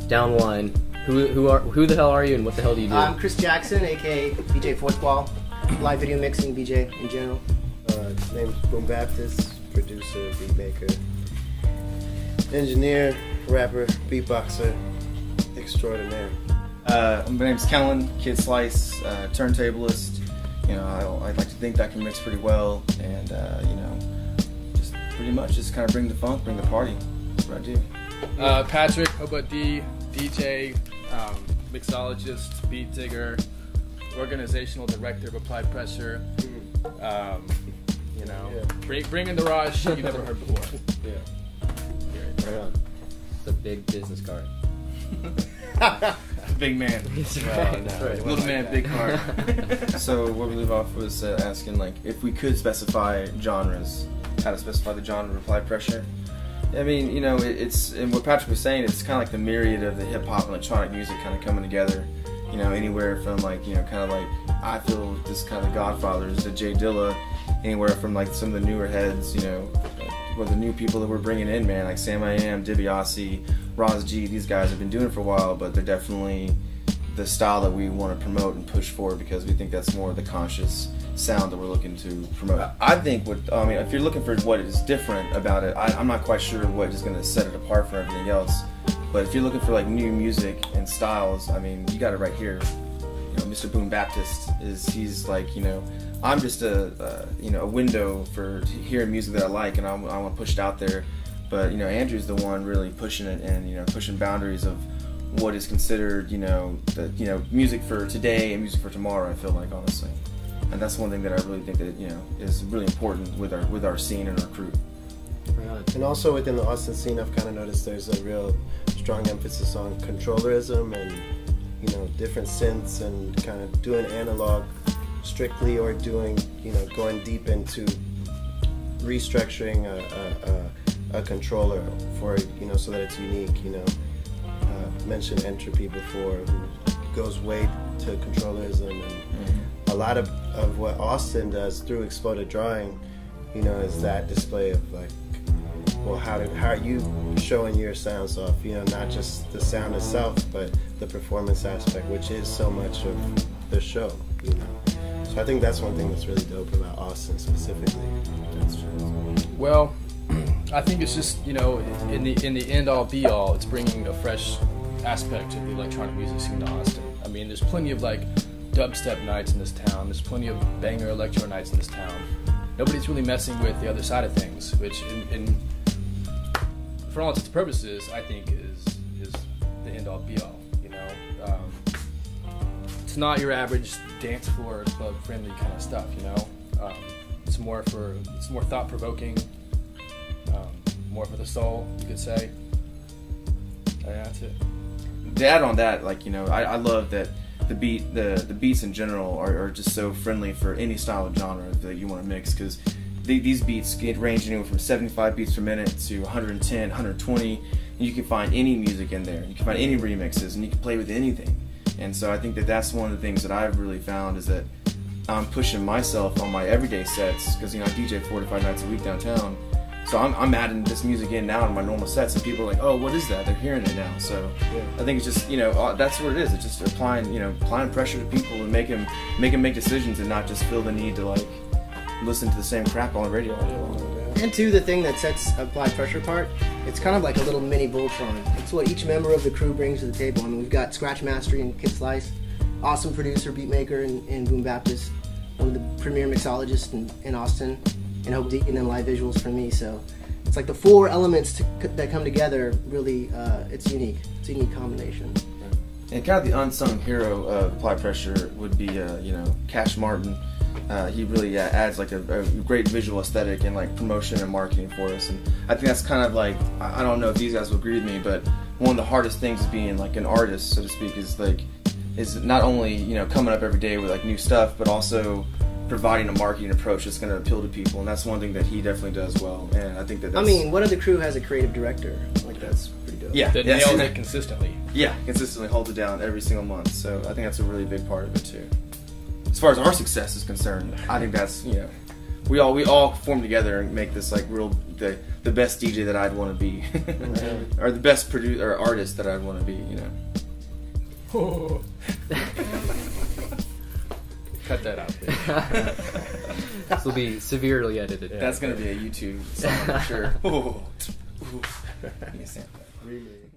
down one. Who the hell are you, and what the hell do you do? I'm Chris Jackson, aka BJ Fourth Wall, live video mixing, BJ in general. His name's Boom Baptist, producer, beat maker, engineer, rapper, beatboxer, extraordinaire. My name's Kellen, Kid Slice, turntablist. You know, I like to think that I can mix pretty well, and you know, just pretty much just kind of bring the funk, bring the party. That's what I do. Patrick, Oba D, DJ, mixologist, beat digger, organizational director of Applied Pressure. You know, bring in the Ras G you never heard before. Right on. It's a big business card. Big man. Little man, big card. So what we leave off was asking, like, if we could specify genres, how to specify the genre of Applied Pressure. I mean, you know, it's, and what Patrick was saying, it's kind of like the myriad of the hip-hop and electronic music kind of coming together. You know, anywhere from, like, you know, kind of like, I feel this kind of Godfathers to Jay Dilla, anywhere from, like, some of the newer heads, you know, well, the new people that we're bringing in, man, like Salva Dibiase, Ras G, these guys have been doing it for a while, but they're definitely the style that we want to promote and push for, because we think that's more the conscious sound that we're looking to promote. I think if you're looking for what is different about it, I'm not quite sure what is going to set it apart from everything else. But if you're looking for like new music and styles, I mean, you got it right here. You know, Mr. Boom Baptist he's like, you know, I'm just a window for hearing music that I like, and I want to push it out there. But you know, Andrew's the one really pushing it, and you know, pushing boundaries of what is considered, you know, music for today and music for tomorrow. I feel like, honestly, and that's one thing that I really think that, you know, is really important with our scene and our crew. And also within the Austin scene, I've kind of noticed there's a real strong emphasis on controllerism and, you know, different synths, and kind of doing analog strictly, or doing, you know, going deep into restructuring a controller for, you know, so that it's unique. You know, mentioned Entropy before, who goes way to controllerism, and a lot of what Austin does through Exploded Drawing, you know, is that display of like, well, how are you showing your sounds off? You know, not just the sound itself, but the performance aspect, which is so much of the show. You know, so I think that's one thing that's really dope about Austin specifically. That's true. Well, I think it's just, you know, in the end all be all, it's bringing a fresh aspect to the electronic music scene to Austin. I mean, there's plenty of like dubstep nights in this town. There's plenty of banger electro nights in this town. Nobody's really messing with the other side of things, which for all intents and purposes, I think is the end all be all. You know, it's not your average dance floor club friendly kind of stuff. You know, it's more thought provoking, more for the soul, you could say. That's it. To add on that, like, you know, I love that the beats in general are just so friendly for any style of genre that you want to mix, because these beats get range anywhere from 75 beats per minute to 110, 120, and you can find any music in there. You can find any remixes, and you can play with anything. And so I think that that's one of the things that I've really found, is that I'm pushing myself on my everyday sets, because, you know, I DJ 4 to 5 nights a week downtown. So I'm adding this music in now to my normal sets, and people are like, oh, what is that? They're hearing it now. So I think it's just, you know, that's what it is. It's just applying pressure to people and make them make decisions, and not just feel the need to like listen to the same crap on the radio all day long. And two, the thing that sets Applied Pressure apart, it's kind of like a little mini Voltron. It's what each member of the crew brings to the table. I mean, we've got Scratch Mastery and Kid Slice, awesome producer, beat maker, and Boom Baptist, one of the premier mixologists in Austin, and Hope D, and then live visuals from me. So it's like the four elements that come together. Really, it's unique. It's a unique combination. And kind of the unsung hero of Applied Pressure would be, you know, Cash Martin. He really adds like a great visual aesthetic and like promotion and marketing for us. And I think that's kind of like, I don't know if these guys will agree with me, but one of the hardest things of being like an artist, so to speak, is not only, you know, coming up every day with like new stuff, but also providing a marketing approach that's going to appeal to people. And that's one thing that he definitely does well. And I think that's, I mean, what other crew has a creative director? Like, that's pretty dope. Yeah, that nails it consistently. Yeah, consistently holds it down every single month. So I think that's a really big part of it too. As far as our success is concerned, I think that's, you know, we all form together and make this like the the best DJ that I'd want to be, or the best producer or artist that I'd want to be. You know. Cut that out, please. This will be severely edited. That's gonna be a YouTube song for sure. Ooh. Ooh. Remake.